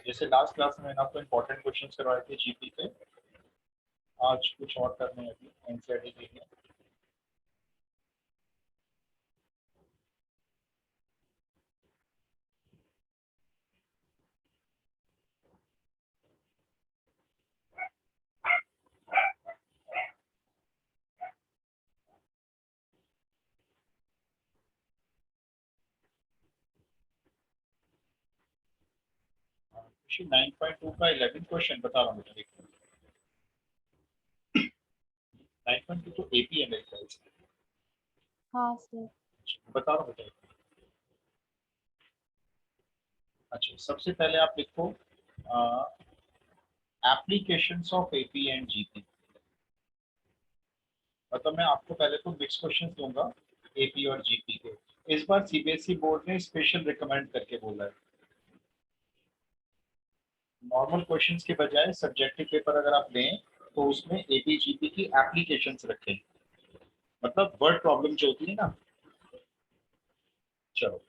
जैसे last class में मैंने आपको इम्पोर्टेंट क्वेश्चंस करवाए थे जीपी के, आज कुछ और करने हैं अभी एनसीईआरटी के लिए। क्वेश्चन 9.2 का 11 क्वेश्चन बता रहा हूँ बेटा, देखो 9.2 तो एपी है मेरे ख्याल से। हाँ सर। बता रहा हूँ बेटा। अच्छा, सबसे पहले आप लिखो applications of AP and GP. मतलब मैं आपको पहले तो मिक्स क्वेश्चन दूंगा एपी और जीपी के। इस बार सीबीएसई बोर्ड ने स्पेशल रिकमेंड करके बोला है, नॉर्मल क्वेश्चंस के बजाय सब्जेक्टिव पेपर अगर आप लें तो उसमें एपी जीपी की एप्लीकेशंस रखें, मतलब वर्ड प्रॉब्लम जो होती है ना। चलो,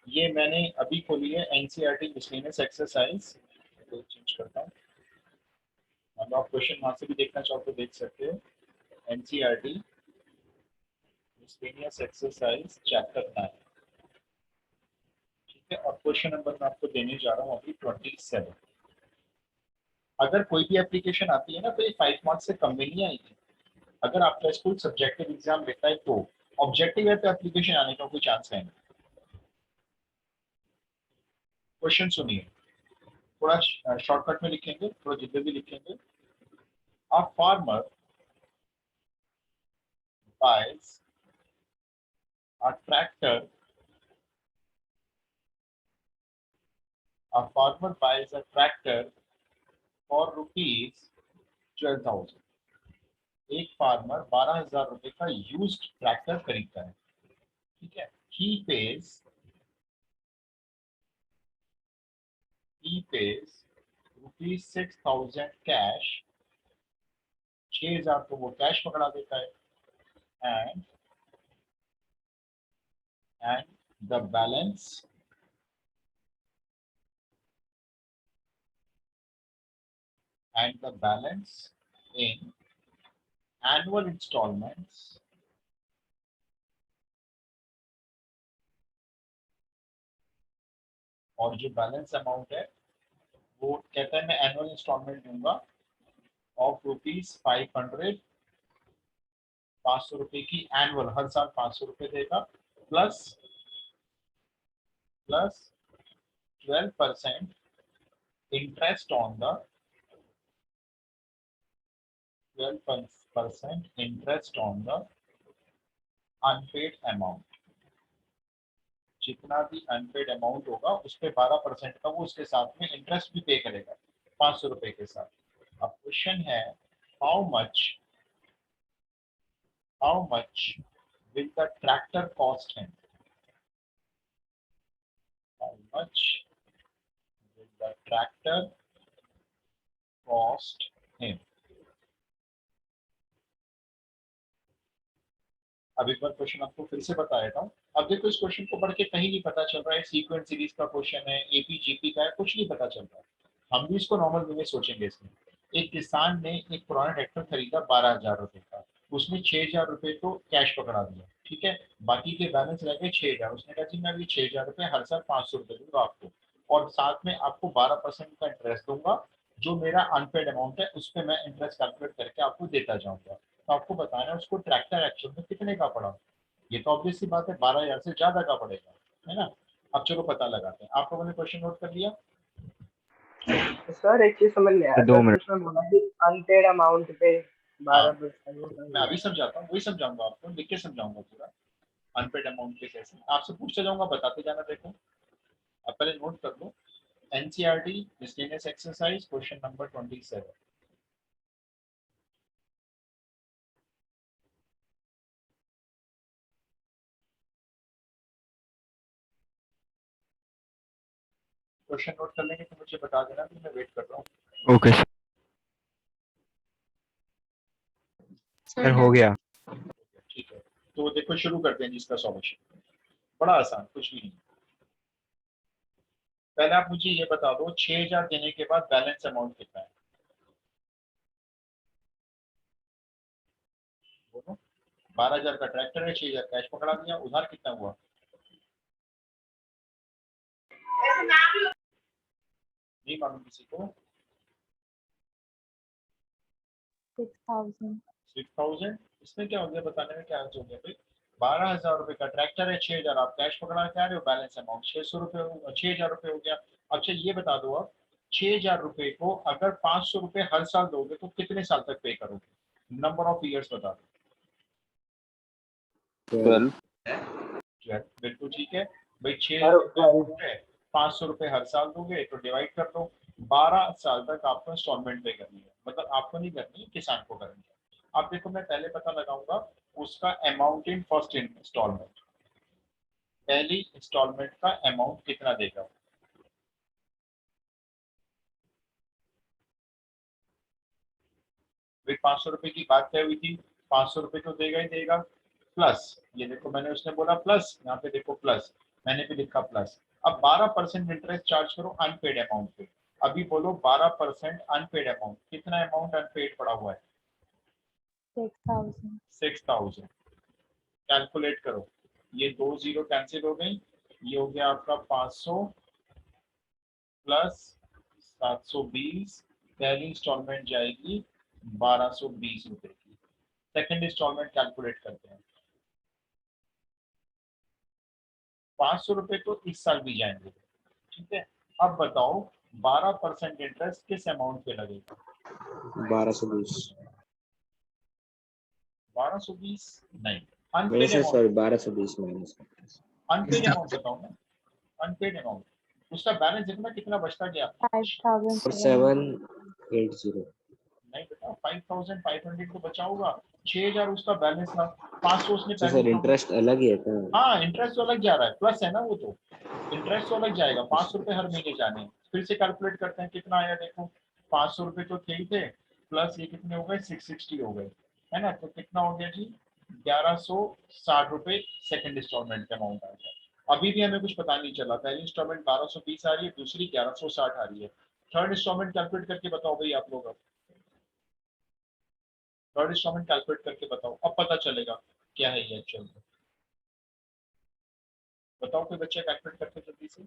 ये मैंने अभी खोली है एनसीईआरटी मिसलेनियस एक्सरसाइज, तो चेंज करता हूँ। मतलब आप क्वेश्चन वहां से भी देखना चाहो तो देख सकते हो। एनसीईआरटी मिसलेनियस एक्सरसाइज चैप्टर 9, ठीक है। और क्वेश्चन नंबर मैं आपको देने जा रहा हूँ अभी 27। अगर कोई भी एप्लीकेशन आती है ना तो ये 5 मार्क्स से कम में नहीं आएगी। अगर आपका स्कूल सब्जेक्टिव एग्जाम लेता है तो ऑब्जेक्टिव है तो एप्लीकेशन आने का कोई चांस है नहीं। क्वेश्चन सुनिए, थोड़ा शॉर्टकट में लिखेंगे, थोड़ा जल्दी लिखेंगे। A farmer buys a tractor. A farmer buys a tractor for rupees 12,000. एक फार्मर 12,000 रुपए का यूज्ड ट्रैक्टर खरीदता है, ठीक है। he pays rupees 6,000 कैश, 6,000 तो वो कैश पकड़ा देता है। And the balance in annual installments और जो बैलेंस अमाउंट है वो कहता है मैं एनुअल इंस्टॉलमेंट दूंगा ऑफ रुपीज 500, 500 रुपए की एनुअल, हर साल 500 रुपए देगा, plus 12% interest on the 12% interest on the unpaid amount. जितना भी अनपेड अमाउंट होगा उस पर 12% का वो उसके साथ में इंटरेस्ट भी पे करेगा 500 रुपए के साथ। अब क्वेश्चन है how much will the tractor cost him? How much will the tractor cost him? अब एक बार क्वेश्चन आपको फिर से बता देता हूँ। अब देखो इस क्वेश्चन को पढ़ के कहीं नहीं पता चल रहा है सीक्वेंस सीरीज का क्वेश्चन है, एपी जीपी का है, कुछ नहीं पता चल रहा है। हम भी इसको नॉर्मल वे में सोचेंगे। इसमें एक किसान ने एक पुराना ट्रैक्टर खरीदा 12,000 रुपए का, उसने 6,000 रुपए तो कैश पकड़ा दिया, ठीक है। बाकी के बैलेंस रह गए 6,000। उसने कहा जी मैं अभी 6,000 रुपए हर साल 500 रुपए दूंगा आपको, और साथ में आपको 12% का इंटरेस्ट दूंगा, जो मेरा अनपेड अमाउंट है उस पर मैं इंटरेस्ट कैलकुलेट करके आपको देता जाऊंगा। तो आपको बताना है उसको ट्रैक्टर एक्चुअल में कितने का पड़ा। ये तो ऑब्वियस सी बात है 12,000 से ज्यादा का पड़ेगा, है ना। अब चलो पता लगाते हैं। आप लोगों ने क्वेश्चन नोट कर लिया? सर एक चीज समझ में आया, 2 मिनट। उसमें बोला कि अनपेड अमाउंट पे हाँ, 12%। मैं अभी समझाता हूँ, वही समझाऊंगा आपको, लिख के समझाऊंगा पूरा। अनपेड अमाउंट के कैसे आपसे पूछते जाऊंगा, बताते जाना। देखो अब पहले नोट कर लो, NCERT miscellaneous exercise question number 27। Question note कर लेंगे तो मुझे बता देना, कि मैं वेट कर रहा हूँ। ओके सर, हो गया। ठीक है, तो देखो शुरू करते हैं जिसका सॉल्यूशन। बड़ा आसान, कुछ भी नहीं। पहले आप मुझे ये बता दो 6000 देने के बाद बैलेंस अमाउंट कितना है? बोलो। 12000 का ट्रैक्टर है, 6000 कैश पकड़ा दिया, उधार कितना हुआ? नहीं मालूम किसी को? 6,000. 6000। इसमें क्या हो गया, बताने में क्या अर्थ हो गया भाई? 12000 रुपए का ट्रैक्टर है, 6000 आप कैश पकड़ा के आ रहे हो, बैलेंस अमाउंट 600 रुपए, 6000 रुपए हो गया। अच्छा ये बता दो आप, 6000 रुपए को अगर 500 रुपए हर साल दोगे तो कितने साल तक पे करोगे? नंबर ऑफ ईयर्स बता दो। 12। बिल्कुल ठीक है भाई। और 500 रुपए हर साल दोगे तो डिवाइड कर दो, 12 साल तक आपको इंस्टॉलमेंट पे करनी है, मतलब आपको नहीं करनी, किसान को करनी है। अब देखो मैं पहले पता लगाऊंगा उसका अमाउंट इन फर्स्ट इंस्टॉलमेंट, पहली इंस्टॉलमेंट का अमाउंट कितना देगा। फिर 500 रुपए की बात तय हुई थी, 500 रुपए तो देगा ही देगा, प्लस ये देखो मैंने उसने बोला प्लस, यहाँ पे देखो प्लस, मैंने भी लिखा प्लस। अब 12% इंटरेस्ट चार्ज करो अनपेड अमाउंट पे। अभी बोलो 12% अनपेड अमाउंट, कितना अमाउंट अनपेड पड़ा हुआ है? 6,000. 6000। कैलकुलेट करो, ये 2 जीरो कैंसिल हो गई, ये हो गया आपका 500 प्लस 720। पहली इंस्टॉलमेंट जाएगी 1220 रुपए की। सेकंड इंस्टॉलमेंट कैलकुलेट करते हैं। 500 रुपए तो इस साल भी जाएंगे, ठीक है। अब बताओ 12% इंटरेस्ट किस अमाउंट पे लगेगा? 1220। 1220 नहीं, नहीं unpaid sir, amount. Sorry 1220 minus. Unpaid amount बताओ ना, अनपेड अमाउंट, उसका बैलेंस देखना कितना बचता गया। 5,700. 780। नहीं बेटा 5500 तो बचा होगा, 6000 उसका बैलेंस था, 500 उसने अच्छा पहले सर, इंटरेस्ट अलग ही है क्या? हाँ इंटरेस्ट तो अलग जा रहा है, प्लस है ना वो तो, इंटरेस्ट तो अलग जाएगा। 500 रुपए हर महीने जाने हैं। फिर से कैलकुलेट करते हैं कितना आया, देखो 500 रुपए तो थे ही थे, प्लस ये कितने हो गए, 660 हो गए, है ना। तो कितना हो गया जी, 1160 रुपए सेकंड इंस्टॉलमेंट का अमाउंट आ गया। अभी भी हमें कुछ पता नहीं चला, पहली इंस्टॉलमेंट 1220 आ रही है, दूसरी 1160 आ रही है। थर्ड इंस्टॉलमेंट कैलकुलेट करके बताओ भाई आप लोग, थर्ड इंस्टॉलमेंट कैलकुलेट करके बताओ, अब पता चलेगा क्या है ये एक्चुअल में। बताओ कोई बच्चा कैलकुलेट करके जल्दी से।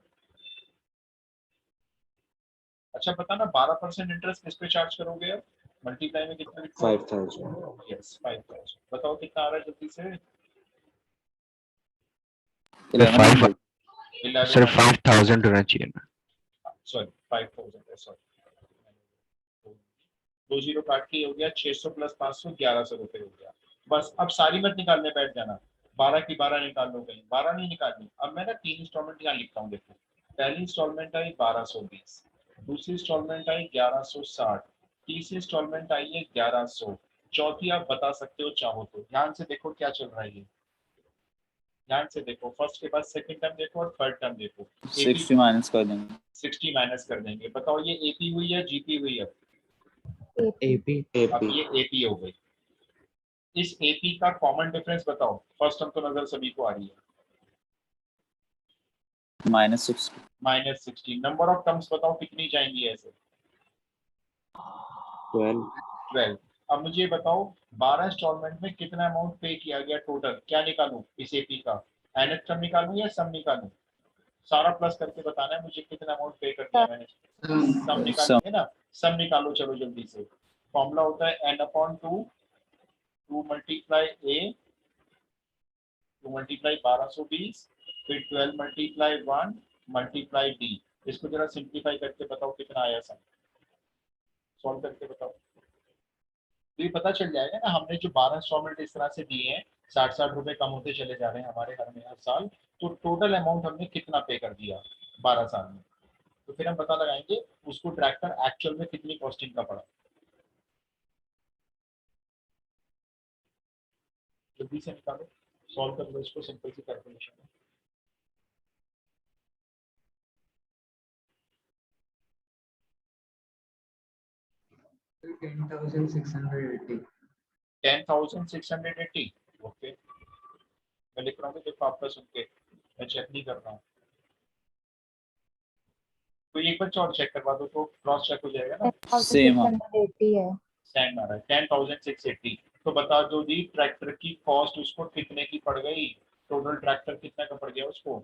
अच्छा बताना 12% इंटरेस्ट किस पे चार्ज करोगे अब, मल्टीप्लाई में कितना लिखो? 5000। यस 5000। बताओ कितना आ रहा है जल्दी से? फाइव 11। सर 5000 होना चाहिए ना। सॉरी 5000 है, सॉरी 2 जीरो काट के ये हो गया 600 प्लस 500 1100 रुपए हो गया। बस अब सारी मत निकालने बैठ जाना, 12 की 12 निकाल लो, कहीं 12 नहीं निकालनी। अब मैं ना 3 इंस्टॉलमेंट यहाँ लिखता हूँ, देखो पहली इंस्टॉलमेंट आई 1220, दूसरी इंस्टॉलमेंट आई 1160, तीसरी इंस्टॉलमेंट आई है 1100, चौथी आप बता सकते हो चाहो तो। ध्यान से देखो क्या चल रहा है ये, ध्यान से देखो, फर्स्ट के बाद सेकंड टर्म देखो और थर्ड टर्म देखो। 60 माइनस कर देंगे। 60 माइनस कर देंगे। बताओ ये एपी हुई है जीपी हुई है? एपी। अब ये एपी हो गई। इस एपी का कॉमन डिफरेंस बताओ, फर्स्ट टर्म तो नजर सभी को आ रही है, -6। -60। नंबर ऑफ टर्म्स बताओ कितनी जाएंगी ऐसे? 12। 12। अब मुझे बताओ 12 इंस्टॉलमेंट में कितना अमाउंट पे किया गया टोटल, क्या निकालूं इस एपी का? nth टर्म निकालूं या सम निकालूं? सारा प्लस करके बताना है मुझे कितना अमाउंट पे कर दिया मैंने। सम निकालेंगे ना, सम निकालो चलो जल्दी से। फॉर्मूला होता है n/2, 2 मल्टीप्लाई a, 2 मल्टीप्लाई 1220, फिर 12 मल्टीप्लाई 1 मल्टीप्लाई d। इसको जरा सिंप्लीफाई करके बताओ कितना आया सम, सॉल्व करके बताओ। तो ये पता चल जाएगा ना, हमने जो 12 इंस्टॉलमेंट इस तरह से दिए हैं, 60-60 रुपए कम होते चले जा रहे हैं हमारे घर में हर साल, तो टोटल अमाउंट हमने कितना पे कर दिया 12 साल में। तो फिर हम पता लगाएंगे उसको ट्रैक्टर एक्चुअल में कितनी कॉस्टिंग का पड़ा। जल्दी से निकालो, सॉल्व कर लो इसको, सिंपल सी कैलकुलेशन है। 10,680. 10,680। ओके मैं लिख रहा हूँ, देखो आपका सुन के, मैं चेक नहीं कर रहा हूँ। तो एक बच्चा और चेक करवा दो तो क्रॉस चेक हो जाएगा ना। 10,680 है। स्टैंड आ रहा है 10,680। तो बता दो जी ट्रैक्टर की कॉस्ट उसको कितने की पड़ गई, टोटल ट्रैक्टर कितने का पड़ गया उसको।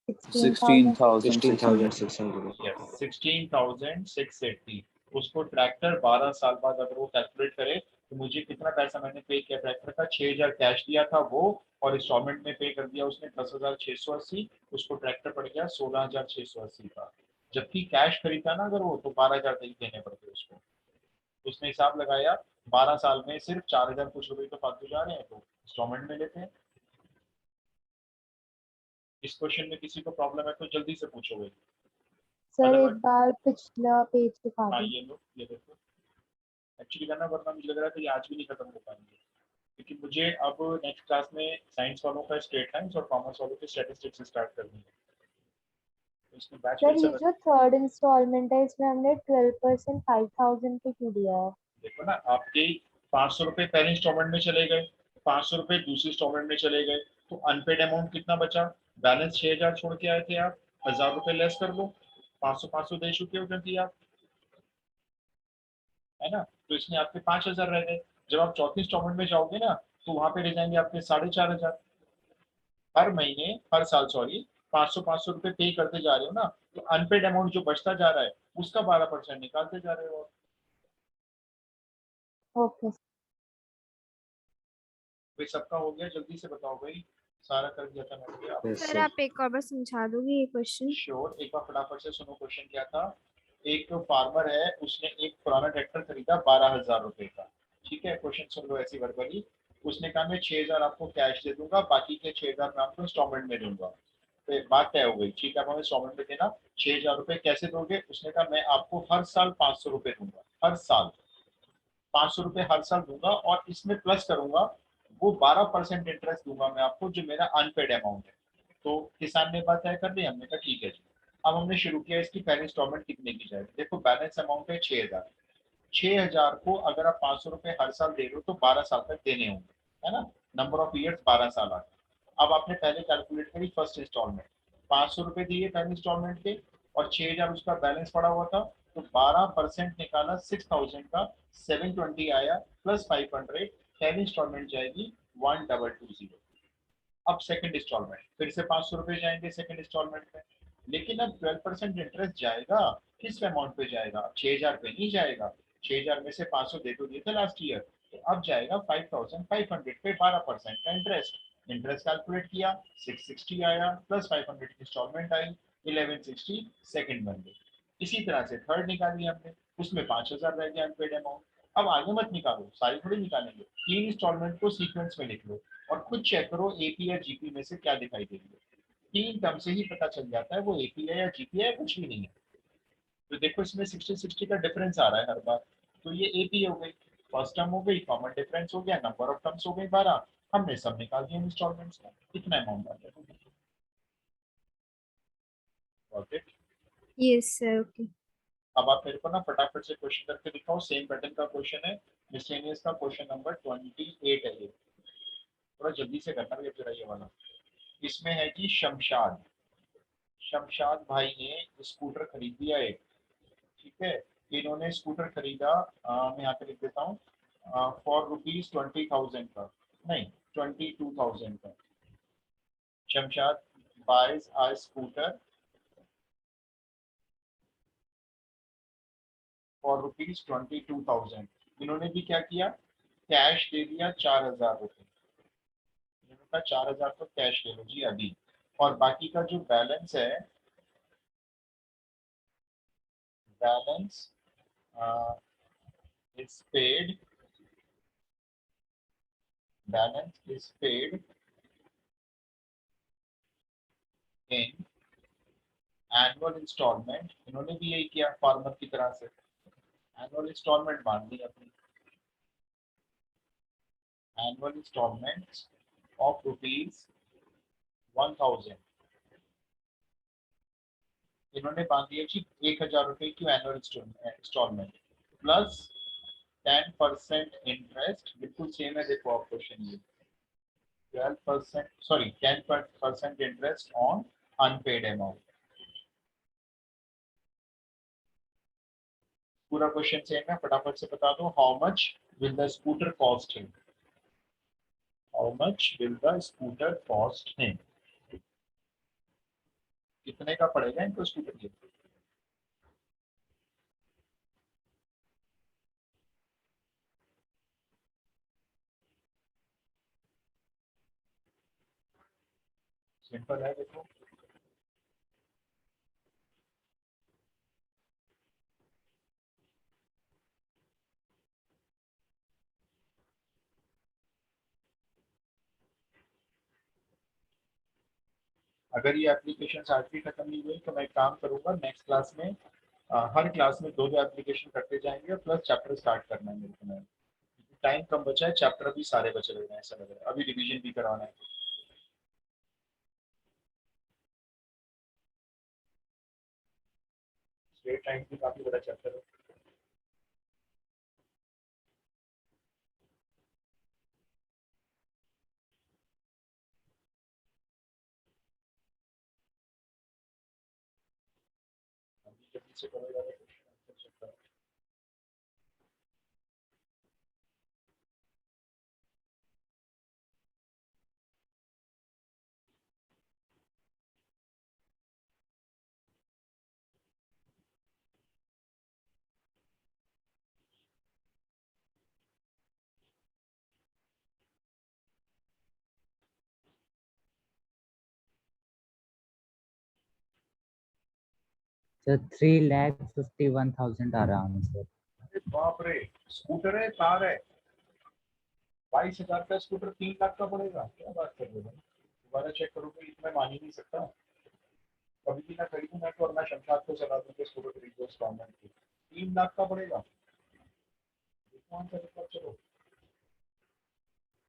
16,600 16,600 यस 16,680। उसको ट्रैक्टर 12 साल बाद अगर वो कैलकुलेट करे तो मुझे कितना पैसा मैंने पे किया ट्रैक्टर का, 6,000 कैश दिया था वो, और इंस्टॉलमेंट में पे कर दिया उसने 10,680। उसको ट्रैक्टर पड़ गया 16,680 का। जबकि कैश खरीदा ना अगर वो तो 12,000 देने पड़ते उसको। उसने हिसाब लगाया 12 साल में सिर्फ 4,000 कुछ रुपए तो फालतू जा रहे हैं, तो इंस्टॉलमेंट में लेते हैं। इस क्वेश्चन में किसी को प्रॉब्लम है तो जल्दी से पूछोगे। सर Otherwise- एक बार पिछला पेज दिखा हाँ दो। ये लो ये देखो एक्चुअली करना, वरना मुझे लग रहा है कि ये आज भी नहीं खत्म हो पाएंगे, क्योंकि मुझे अब नेक्स्ट क्लास में साइंस वालों का स्टेट साइंस और कॉमर्स वालों के स्टैटिस्टिक्स स्टार्ट करनी है। तो इसमें बैच सर फिर से ये जो थर्ड इंस्टॉलमेंट है इसमें हमने 12% 5,000 पे क्यों दिया है? देखो ना आपके 500 रुपए पहले इंस्टॉलमेंट में चले गए, 500 रुपए दूसरी इंस्टॉलमेंट में चले गए, तो अनपेड अमाउंट कितना बचा, बैलेंस 6,000 छोड़ के आए थे आप, 1,000 रुपए लेस कर लो, 500 500 दे चुके हो क्योंकि आप, है ना। तो इसमें आपके 5,000 रह गए। जब आप चौथी इंस्टॉलमेंट में जाओगे ना तो वहां पे रह जाएंगे आपके 4,500। हर महीने हर साल सॉरी 500 रुपए पे करते जा रहे हो ना, तो अनपेड अमाउंट जो बचता जा रहा है उसका 12% निकालते जा रहे हो। ओके। भाई सबका हो गया, जल्दी से बताओ भाई, सारा कर दिया था मैंने आप। Yes, sir sir. आप एक और बार समझा दोगे ये क्वेश्चन? श्योर, एक बार फटाफट से सुनो क्वेश्चन क्या था। एक फार्मर है उसने एक पुराना ट्रैक्टर खरीदा 12,000 रुपए का। ठीक है क्वेश्चन सुन लो ऐसी वर्बली। उसने कहा मैं 6,000 आपको कैश दे दूंगा, बाकी के 6,000 मैं आपको इंस्टॉलमेंट में दूंगा। तो बात तय हो गई, ठीक है आप हमें इंस्टॉलमेंट में देना। 6,000 रुपए कैसे दोगे, उसने कहा मैं आपको हर साल 500 रुपए दूंगा, हर साल 500 रुपए हर साल दूंगा, और इसमें प्लस करूंगा वो 12% इंटरेस्ट दूंगा मैं आपको जो मेरा अनपेड अमाउंट है। तो किसान ने बात तय कर ली, हमने कहा ठीक है जी। अब हमने शुरू किया इसकी पहली इंस्टॉलमेंट कितने की जाएगी। देखो बैलेंस अमाउंट है 6,000। 6,000 को अगर आप 500 रुपए हर साल दे रहे हो तो 12 साल तक देने होंगे, है ना। नंबर ऑफ ईयर्स 12 साल आ गए। अब आपने पहले कैलकुलेट करी फर्स्ट इंस्टॉलमेंट, 500 रुपए दिए पहले इंस्टॉलमेंट के, और 6,000 उसका बैलेंस पड़ा हुआ था, तो 12% निकाला 6,000 का, 720 आया प्लस 500, पहली इंस्टॉलमेंट जाएगी 1,220। अब सेकंड इंस्टॉलमेंट फिर से 500 रुपए जाएंगे सेकंड इंस्टॉलमेंट में, लेकिन अब 12% इंटरेस्ट जाएगा किस अमाउंट पे जाएगा, 6,000 पे नहीं जाएगा। 6,000 में से 500 दे तो दिए थे लास्ट ईयर, तो अब जाएगा 5,500 पे 12% का इंटरेस्ट। इंटरेस्ट कैलकुलेट किया 660 आया प्लस 500 की इंस्टॉलमेंट आई 1160 सेकंड बन गई। इसी तरह से थर्ड निकाली हमने, उसमें 5,000 रह गया अनपेड अमाउंट। अब आगे मत निकालो, सारी थोड़ी निकालेंगे, तीन इंस्टॉलमेंट को सीक्वेंस में लिख लो और खुद चेक करो एपी या जीपी में से क्या दिखाई देगी। तीन टर्म से ही पता चल जाता है वो एपी है या जीपी है, कुछ भी नहीं है। तो देखो इसमें 60-60 का डिफरेंस आ रहा है हर बार, तो ये एपी हो गई, फर्स्ट टर्म हो गई, कॉमन डिफरेंस हो गया, नंबर ऑफ टर्म्स हो गई 12, हमने सब निकाल दिया इंस्टॉलमेंट्स का, कितना अमाउंट आ गया। Got it? Yes sir okay. अब आप मेरे को ना फटाफट से क्वेश्चन करके दिखाओ, सेम पैटर्न का क्वेश्चन है, मिसलेनियस का क्वेश्चन नंबर 28 है ये, थोड़ा जल्दी से करना भैया जरा ये वाला। इसमें है कि शमशाद, शमशाद भाई ने स्कूटर खरीद लिया एक। ठीक है, इन्होंने स्कूटर खरीदा, मैं यहाँ पे लिख देता हूँ, फॉर ₹20,000 का, नहीं 22,000 का। Shamshad buys a scooter for ₹22,000। इन्होंने भी क्या किया, कैश दे दिया 4,000 रुपये। इन्होंने कहा 4,000 तो कैश ले लो जी अभी, और बाकी का जो बैलेंस है, balance is paid, balance is paid in annual instalment. इन्होंने भी यही किया फार्मर की तरह से, एनुअल इंस्टॉलमेंट मान ली अपनी, एनुअल इंस्टॉलमेंट ऑफ ₹1,000। इन्होंने बांध दिया जी 1,000 रुपए की एनुअल इंस्टॉलमेंट प्लस 10% इंटरेस्ट, बिल्कुल सेम है देखो आप क्वेश्चन ये, 12% sorry 10% interest on unpaid amount. पूरा क्वेश्चन सेम है, फटाफट से बता दो। How much will the scooter cost him? How much will the scooter cost him? कितने का पड़ेगा इनको स्कूटर ये? सिंपल है, देखो। अगर ये एप्लीकेशन आज भी खत्म नहीं हुई तो मैं एक काम करूंगा, नेक्स्ट क्लास में हर क्लास में दो दो एप्लीकेशन करते जाएंगे और प्लस चैप्टर स्टार्ट करना है मेरे को। मैं टाइम कम बचा है, चैप्टर भी सारे बचे लग रहे हैं, ऐसा लग रहा है अभी रिवीजन भी करवाना है। स्ट्रेट टाइम भी काफी बड़ा चैप्टर है। अभी जल्दी से करेगा तो क्वेश्चन आंसर चलता है। सर 3,51,000 आ रहा आंसर। अरे बाप रे, स्कूटर है कार है? 22,000 का स्कूटर 3 लाख का पड़ेगा? क्या बात कर रहे हो भाई? दोबारा चेक करोगे, इतना मान ही नहीं सकता। कभी भी ना खरीदूं मैं तो, और ना शमशाद को चला दूं कि स्कूटर खरीदो इंस्टॉलमेंट की। 3 लाख का पड़ेगा? देखो आंसर एक बार, चलो।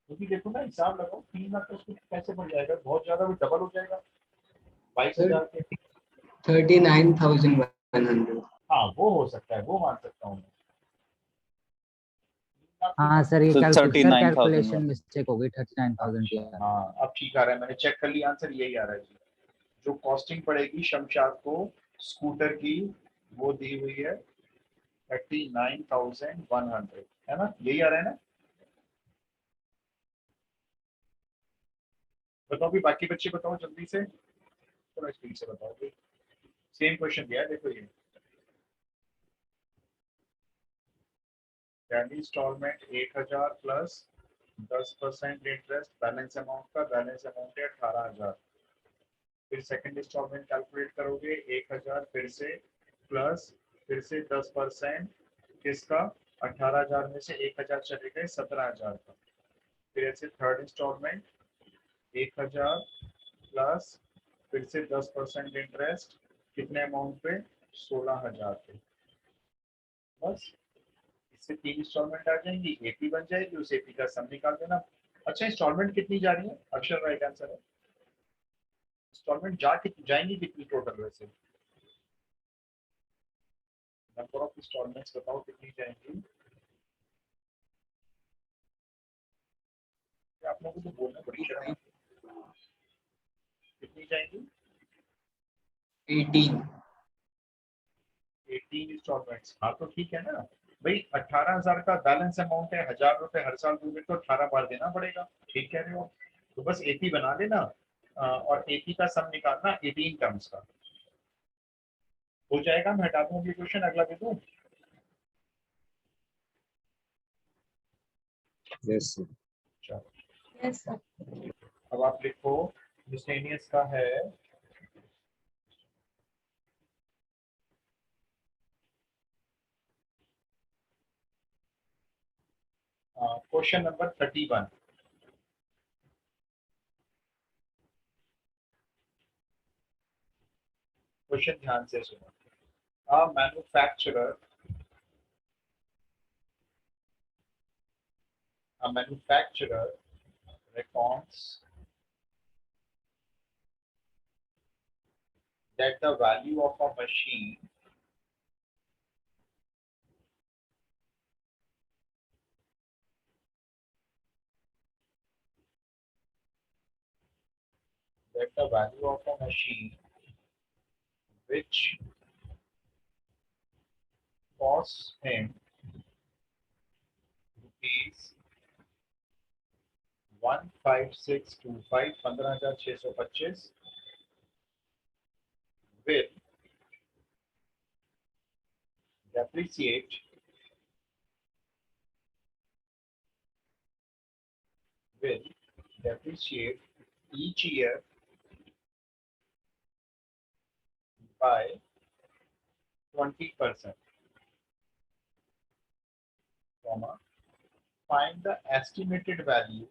क्योंकि देखो ना, हिसाब लगाओ, 3 लाख का स्कूटर कैसे पड़ जाएगा? बहुत ज्यादा, भी डबल हो जाएगा 22,000 के। 39,100। हाँ वो हो सकता है, वो मान सकता हूँ मैं। 3 लाख की हाँ सर, ये So सर 39,000 कैलकुलेशन मिस्टेक हो गई, 39,000 की। हाँ अब ठीक आ रहा है, मैंने चेक कर लिया, आंसर यही आ रहा है जी। जो कॉस्टिंग पड़ेगी शमशाद को स्कूटर की, वो दी हुई है 39,100, है ना? यही आ रहा है ना? बताओ भी, बाकी बच्चे बताओ जल्दी से, थोड़ा स्पीड से बताओ भाई। सेम क्वेश्चन दिया है, देखो ये। पहली instalment 1,000 plus 10% interest, balance amount का, बैलेंस अमाउंट है 18,000। फिर सेकंड इंस्टॉलमेंट कैलकुलेट करोगे 1,000 फिर से, प्लस फिर से 10% किसका? 18,000 में से 1,000 चले गए, 17,000 का। फिर ऐसे थर्ड इंस्टॉलमेंट 1,000 प्लस फिर से 10% इंटरेस्ट, कितने अमाउंट पे? 16,000 पे। बस इससे 3 इंस्टॉलमेंट आ जाएंगी, एपी बन जाएगी, उस एपी का सम निकाल देना। अच्छा, इंस्टॉलमेंट कितनी जा रही है? अक्षर राइट आंसर है। इंस्टॉलमेंट जाएंगी कितनी टोटल वैसे? नंबर ऑफ इंस्टॉलमेंट्स बताओ कितनी जाएंगी? आप लोगों को तो बोलना बड़ी शर्म आती है। कितनी जाएंगी? 18। 18 इंस्टॉलमेंट्स। हाँ तो ठीक है ना भाई, 18,000 का बैलेंस अमाउंट है, 1,000 रुपए हर साल दोगे तो 18 बार देना पड़ेगा। ठीक कह रहे हो? तो बस एपी बना लेना, और एपी का सम निकालना 18 टर्म्स का हो जाएगा। मैं हटा दूं ये क्वेश्चन, अगला दे दूं? Yes sir. चलो Yes, sir. अब आप लिखो, मिसलेनियस का है क्वेश्चन नंबर 31। क्वेश्चन ध्यान से सुनो। A manufacturer reckons that the value of a machine which cost him rupees 15625 15,625 will depreciate each year by 20%, comma, find the estimated value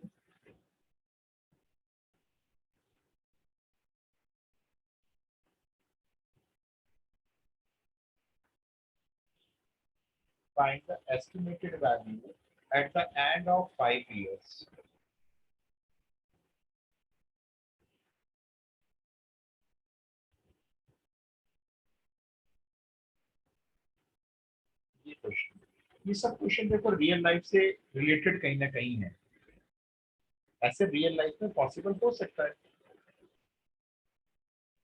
at the end of 5 years. ये question, ये सब question देखो real life से related कहीं ना कहीं है। ऐसे रियल लाइफ में पॉसिबल हो सकता है,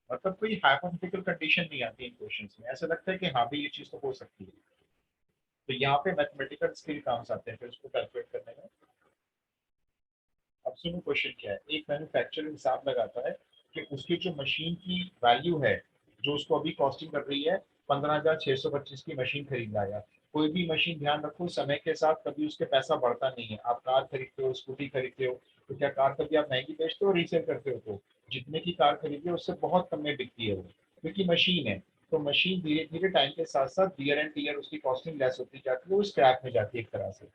मतलब कोई हाइपोथेटिकल कंडीशन नहीं आती इन क्वेश्चंस में। ऐसा लगता है कि हाँ भाई ये चीज तो हो सकती है, तो यहाँ पे मैथमेटिकल स्किल काम आते हैं फिर उसको कैलकुलेट करने में। अब सुनो क्वेश्चन क्या है। एक मैन्युफैक्चरर हिसाब लगाता है कि उसकी जो मशीन की वैल्यू है, जो उसको अभी कॉस्टिंग कर रही है, 15,625 की मशीन खरीद लाया। कोई भी मशीन ध्यान रखो समय के साथ कभी उसके पैसा बढ़ता नहीं है। आप कार खरीदते हो, स्कूटी खरीदते हो, तो क्या कार कभी आप महंगी बेचते हो, रीसेल करते हो, तो जितने की कार खरीदते हो उससे बहुत कम में बिकती है वो, क्योंकि मशीन है। तो मशीन धीरे धीरे टाइम के साथ साथ ईयर एंड ईयर उसकी कॉस्टिंग लेस होती जाती है, वो स्क्रैप में जाती है एक तरह से,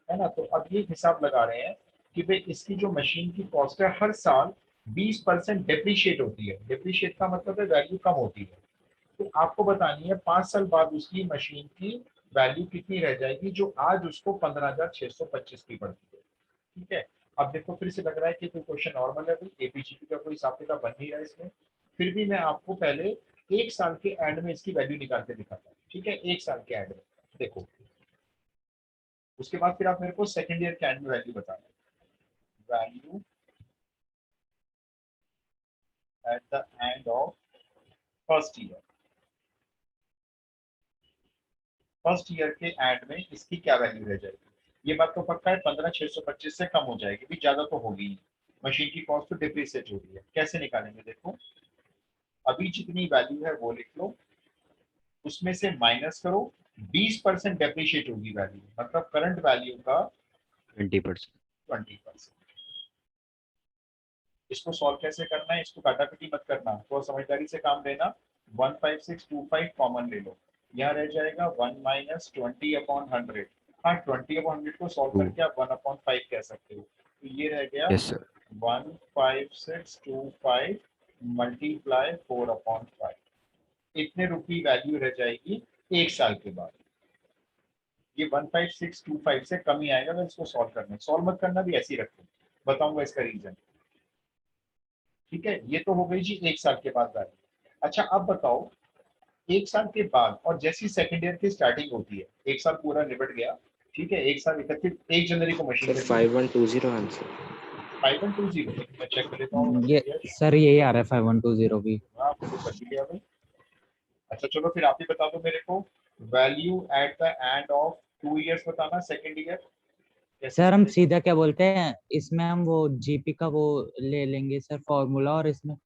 है ना। तो अब ये हिसाब लगा रहे हैं कि भाई इसकी जो मशीन की कॉस्ट है हर साल 20% डेप्रिशिएट होती है। डेप्रिशिएट का मतलब है वैल्यू कम होती है। तो आपको बतानी है 5 साल बाद उसकी मशीन की वैल्यू कितनी रह जाएगी, जो आज उसको 15,625 की पड़ती है। ठीक है। अब देखो फिर से लग रहा है कि कोई क्वेश्चन नॉर्मल है, भाई एपीजीपी का कोई हिसाब किताब बन नहीं रहा है इसमें। फिर भी मैं आपको पहले 1 साल के एंड में इसकी वैल्यू निकाल के दिखाता हूँ। ठीक है, 1 साल के एंड में देखो, उसके बाद फिर आप मेरे को सेकेंड ईयर के एंड में वैल्यू बताना। Value at the end of first year. First year के एंड में इसकी क्या वैल्यू रह जाएगी। ये बात तो पक्का है 15,625 से कम हो जाएगी, भी ज्यादा तो होगी ही। मशीन की कॉस्ट तो डिप्रिसिएट हो रही है। कैसे निकालेंगे देखो, अभी जितनी वैल्यू है वो लिख लो, उसमें से माइनस करो, 20% डेप्रिशिएट होगी वैल्यू, मतलब करंट वैल्यू का 20%। 20%। इसको सॉल्व कैसे करना है, इसको काटाकाटी मत करना, तो समझदारी से काम लेना। 15625 कॉमन ले लो, यहाँ रह जाएगा 1 माइनस 20/100। हाँ, 20/100 को सॉल्व करके आप 1/5 कह सकते हो, तो ये रह गया यस सर। 15625 मल्टीप्लाई 4/5। इतने रुपये वैल्यू रह जाएगी 1 साल के बाद। ये 15625 से कम ही आएगा अगर इसको सॉल्व करना। सॉल्व मत करना, भी ऐसे ही रखो, बताऊंगा इसका रीजन। ठीक है, ये तो हो गई जी 1 साल के बाद वैल्यू। अच्छा अब बताओ, 1 साल के बाद और जैसी सेकेंड ईयर की स्टार्टिंग होती है, 1 साल पूरा निपट गया, ठीक है, 1 साल 1 जनवरी को मशीन सर 5120 आंसर। 5120 मैं चेक कर लेता हूँ। ये सर यही आ रहा है 5120 भी। आपको तो कर लिया भाई। अच्छा चलो फिर आप ही बता दो मेरे को, value at the end of 2 years बताना, सेकेंड ईयर। सर हम सीधा क्या बोलते हैं, इसमें हम वो जीपी का वो ले लेंगे सर फॉर्मूला, और इसमें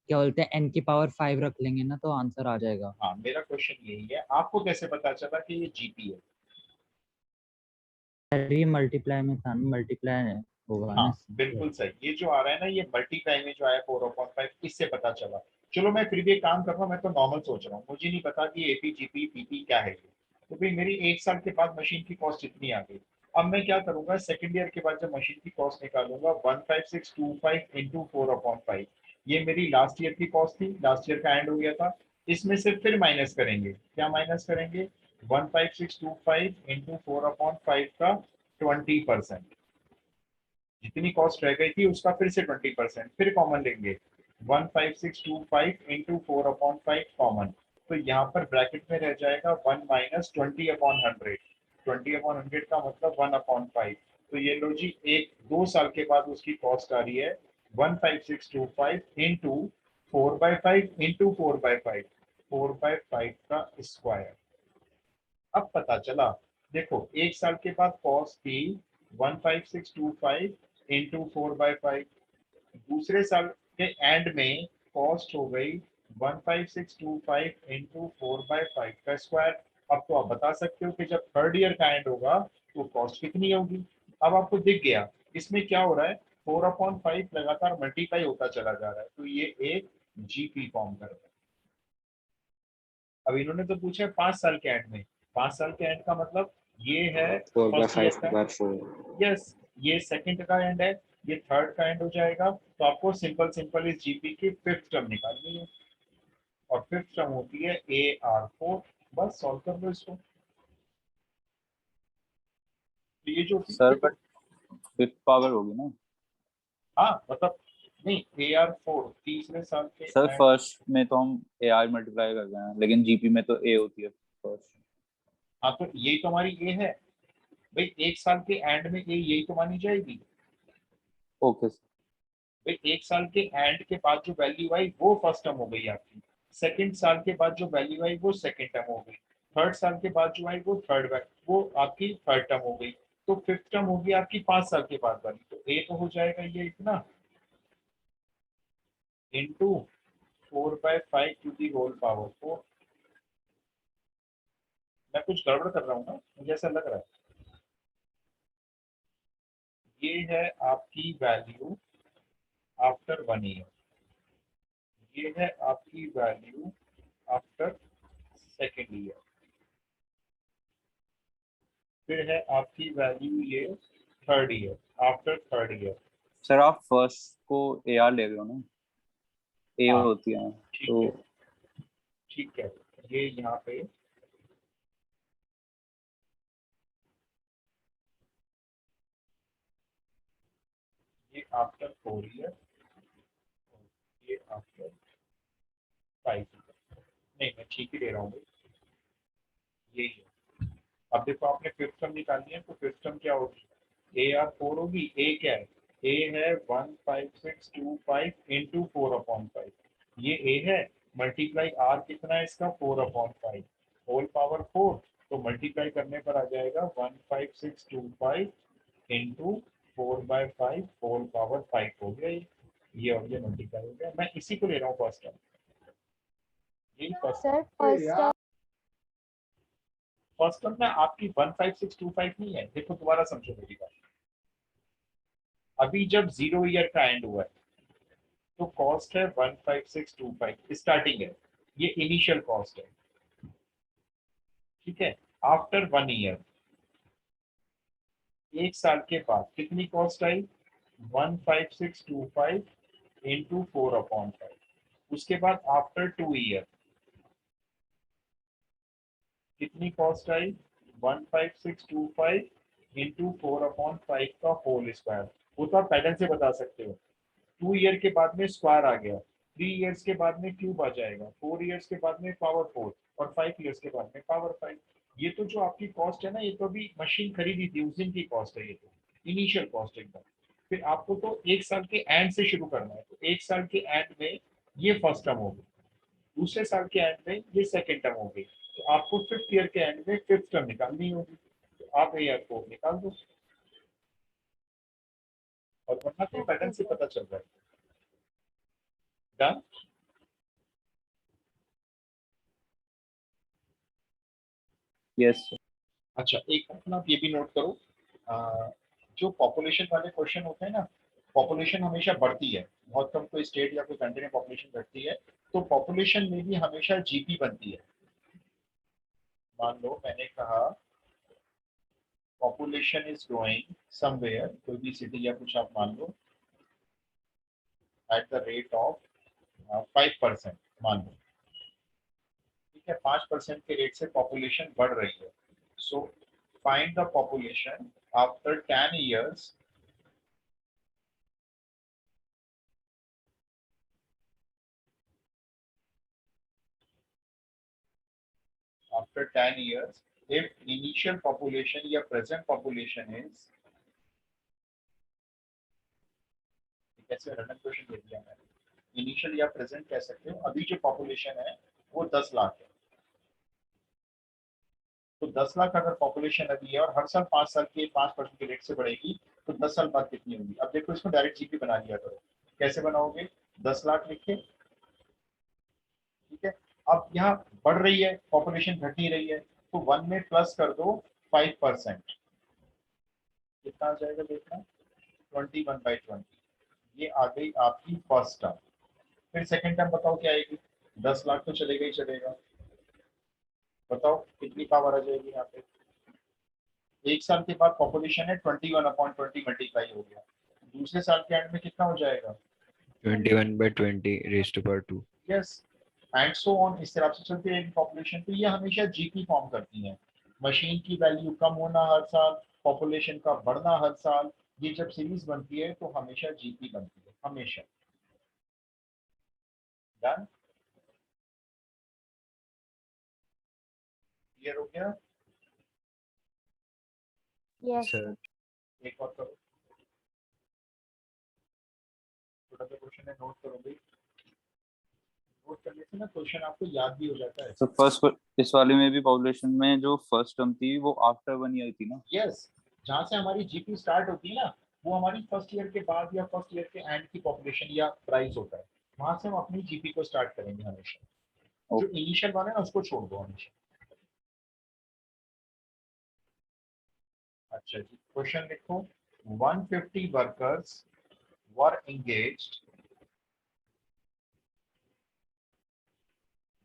क्या बोलते हैं एन की पावर 5 रख लेंगे ना, तो आंसर आ जाएगा। हाँ, मेरा क्वेश्चन यही है, आपको कैसे पता चला कि ये जीपी है। सर ये मल्टीप्लाई में था, मल्टीप्लाई होगा हाँ ना। बिल्कुल सही, ये जो आ रहा है ना, ये मल्टीप्लाई में जो आया 4/5, इससे पता चला। चलो मैं फिर भी एक काम कर रहा हूँ, मैं तो नॉर्मल सोच रहा हूँ, मुझे नहीं पता कि एपी जीपी पीपी क्या है ये। तो भाई मेरी 1 साल के बाद मशीन की कॉस्ट इतनी आ गई। अब मैं क्या करूंगा, सेकंड ईयर के बाद जब मशीन की कॉस्ट निकालूंगा, 15625 इंटू 4/5, ये मेरी लास्ट ईयर की कॉस्ट थी, लास्ट ईयर का एंड हो गया था। इसमें से फिर माइनस करेंगे, क्या माइनस करेंगे, 15625 इंटू 4/5 का 20%, जितनी कॉस्ट रह गई थी उसका फिर से 20%, फिर कॉमन लेंगे 15625 इंटू 4/5 कॉमन। तो यहाँ पर ब्रैकेट में रह जाएगा 1 माइनस 20/100। 20/100 का मतलब 1/5। तो ये लो जी, 2 साल के बाद उसकी कॉस्ट आ रही है 15625 इंटू 4/5 इंटू 4/5, 4/5 का स्क्वायर। अब पता चला, देखो एक साल के बाद कॉस्ट थी 15625 इंटू 4/5, दूसरे साल के एंड में कॉस्ट हो गई 15625 इंटू 4/5 का स्क्वायर। अब तो आप बता सकते हो कि जब थर्ड ईयर का एंड होगा तो कॉस्ट कितनी होगी। अब आपको दिख गया इसमें क्या हो रहा है, 4/5 लगातार मल्टीप्लाई होता चला जा रहा है, तो ये एक जीपी फॉर्म कर रहा है। अब इन्होंने तो पूछा है 5 साल के एंड में, 5 साल के एंड का मतलब ये है 4/5 का, बार 4। यस ये सेकंड का एंड है, ये थर्ड का एंड हो जाएगा, तो आपको सिंपल सिंपल इस जीपी की फिफ्थ टर्म निकालनी है, और फिफ्थ टर्म होती है AR4। बस सॉल्व कर दो इसको। तो ये जो थी सर देखो, बट फिफ्थ पावर होगी ना हाँ मतलब नहीं, AR4 तीसरे साल के सर। end- फर्स्ट में तो हम ए आर मल्टीप्लाई कर रहे हैं, लेकिन जीपी में तो ए होती है फर्स्ट। हाँ तो यही तो हमारी ए है भाई, एक साल के एंड में ए यही तो मानी जाएगी ओके सर। भाई। एक साल के एंड के बाद जो वैल्यू आई वो फर्स्ट टर्म हो गई आपकी, सेकंड साल के बाद जो वैल्यू आई वो सेकंड टर्म हो गई, थर्ड साल के बाद जो आई वो वो आपकी थर्ड टर्म हो गई, तो फिफ्थ टर्म होगी आपकी 5 साल के बाद वाली, तो ए तो हो जाएगा ये इतना into 4/5 to the whole power 4। मैं कुछ गड़बड़ कर रहा हूँ ना, मुझे ऐसा लग रहा है। ये है आपकी वैल्यू आफ्टर 1 ईयर, ये है आपकी वैल्यू आफ्टर सेकेंड ईयर, फिर है आपकी वैल्यू ये third year after third year. Sir आप फर्स्ट को ए आर ले रहे हो ना, ए हाँ होती है ठीक तो है, ठीक है, ये यहाँ पे ये आफ्टर 4 ईयर, ये आफ्टर 5 ईयर। नहीं मैं ठीक ही ले रहा हूँ, यही है। अब देखो आपने फिफ्थ टर्म निकालनी है, तो फिफ्थ टर्म क्या होगी, AR4 होगी। ए क्या है, ए है 15625 इंटू 4/5, ये ए है, मल्टीप्लाई आर कितना है इसका 4/5 होल पावर 4, तो मल्टीप्लाई करने पर आ जाएगा 15625 इंटू 4/5 होल पावर 5 हो गया ये और ये मल्टीप्लाई हो गया। मैं इसी को ले रहा हूँ फर्स्ट टर्म, यही first sir first term first term में आपकी 15625 नहीं है, देखो दोबारा समझो मेरी बात। अभी जब 0 ईयर का एंड हुआ है तो कॉस्ट है 15625 स्टार्टिंग है, ये इनिशियल कॉस्ट है, ठीक है। आफ्टर 1 ईयर, एक साल के बाद कितनी कॉस्ट आई 15625 इंटू 4/5, उसके बाद आफ्टर 2 ईयर कितनी कॉस्ट आई 15625 इंटू 4/5 का होल स्क्वायर, वो तो आप पैटर्न से बता सकते हो। 2 ईयर के बाद में स्क्वायर आ गया, 3 ईयर्स के बाद में क्यूब आ जाएगा, 4 ईयर्स के बाद में पावर 4, और 5 ईयर्स के बाद में पावर 5। ये तो जो आपकी कॉस्ट है ना, ये तो अभी मशीन खरीदी थी उस दिन की कॉस्ट है, ये तो इनिशियल कॉस्ट एकदम। फिर आपको तो एक साल के एंड से शुरू करना है, तो एक साल के एंड में ये फर्स्ट टर्म होगी, दूसरे साल के एंड में ये सेकेंड टर्म होगी, तो आपको फिफ्थ ईयर के एंड में फिफ्थ टर्म निकालनी होगी, तो आप AR4 निकाल दो, और वरना तो पैटर्न से पता चल रहा है। डन। Yes sir. अच्छा एक अपना आप ये भी नोट करो, जो पॉपुलेशन वाले क्वेश्चन होते हैं ना, पॉपुलेशन हमेशा बढ़ती है, बहुत कम कोई स्टेट या कोई कंट्री में पॉपुलेशन घटती है, तो पॉपुलेशन में भी हमेशा जीपी बनती है। मान लो मैंने कहा पॉपुलेशन इज ग्रोइंग समवेयर, कोई भी सिटी या कुछ आप मान लो, एट द रेट ऑफ 5%, मान लो, ठीक है, 5% के रेट से पॉपुलेशन बढ़ रही है। So find the population after 10 years after 10 years if initial population या present population is, कैसे रैंडम क्वेश्चन दे दिया मैंने, इनिशियल या प्रेजेंट कह सकते हो, अभी जो पॉपुलेशन है वो 10 लाख है, तो 10 लाख अगर पॉपुलेशन अभी है और हर साल 5 साल के 5% के रेट से बढ़ेगी तो 10 साल बाद कितनी होगी? अब देखो इसमें डायरेक्ट जीपी बना लिया करो। कैसे बनाओगे? 10 लाख लिखे, ठीक है। अब यहाँ बढ़ रही है पॉपुलेशन, घट नहीं रही है, तो 1 में प्लस कर दो 5%, कितना आ जाएगा देखना, 21/20। ये आ गई आपकी फर्स्ट टर्म। फिर सेकंड टर्म बताओ क्या आएगी? 10 लाख तो चलेगा ही चलेगा, बताओ कितनी पावर आ जाएगी यहाँ पे? एक साल के बाद पॉपुलेशन है 21/20 मल्टीप्लाई हो गया, दूसरे साल के एंड में कितना हो जाएगा? 21/20 raised to power 2. Yes, and so on, इस तरह से चलती रहेगी पॉपुलेशन। तो ये हमेशा जीपी फॉर्म करती है। मशीन की वैल्यू कम होना हर साल, पॉपुलेशन का बढ़ना हर साल, ये जब सीरीज बनती है तो हमेशा जीपी बनती है, हमेशा। डन, क्लियर हो गया? Yes, Sir. sir. एक और करो, छोटा सा क्वेश्चन है, नोट करो भाई। नोट करने से ना क्वेश्चन आपको याद भी हो जाता है। तो फर्स्ट इस वाले में भी पॉपुलेशन में जो फर्स्ट टर्म थी वो आफ्टर 1 ईयर थी ना? यस, जहाँ से हमारी जीपी स्टार्ट होती है ना, वो हमारी फर्स्ट ईयर के बाद या फर्स्ट ईयर के एंड की पॉपुलेशन या प्राइस होता है, वहां से हम अपनी जीपी को स्टार्ट करेंगे हमेशा। जो इनिशियल वाला है ना उसको छोड़ दो हमेशा। अच्छा जी, क्वेश्चन लिखो। 150 workers were engaged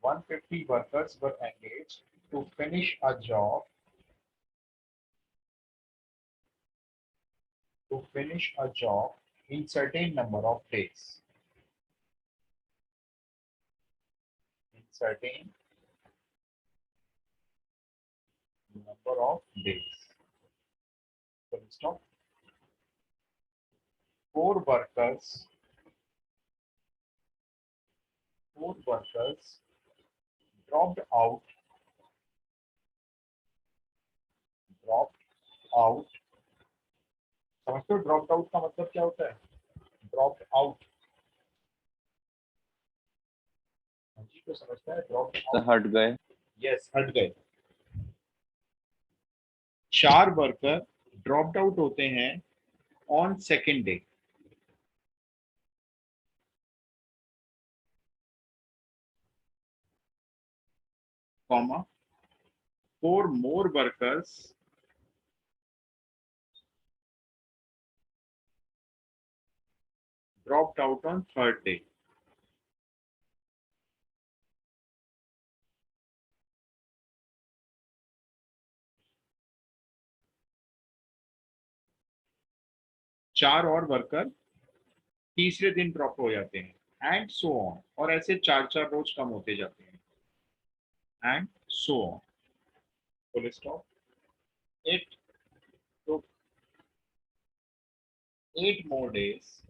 150 workers were engaged to finish a job in certain number of days. In certain number of days. So stop. Four workers dropped out समझते हो ड्रॉप्ड आउट का मतलब क्या होता है? ड्रॉप्ड आउट, जी को समझता है ड्रॉप्ड तो आउट? हट गए। यस, हट गए। 4 वर्कर ड्रॉप्ड आउट होते हैं on second day, comma 4 more workers dropped out on third day. चार और वर्कर तीसरे दिन ड्रॉप हो जाते हैं, एंड सो ऑन, और ऐसे 4-4 रोज कम होते जाते हैं, and so on. Full stop. 8 तो 8 more days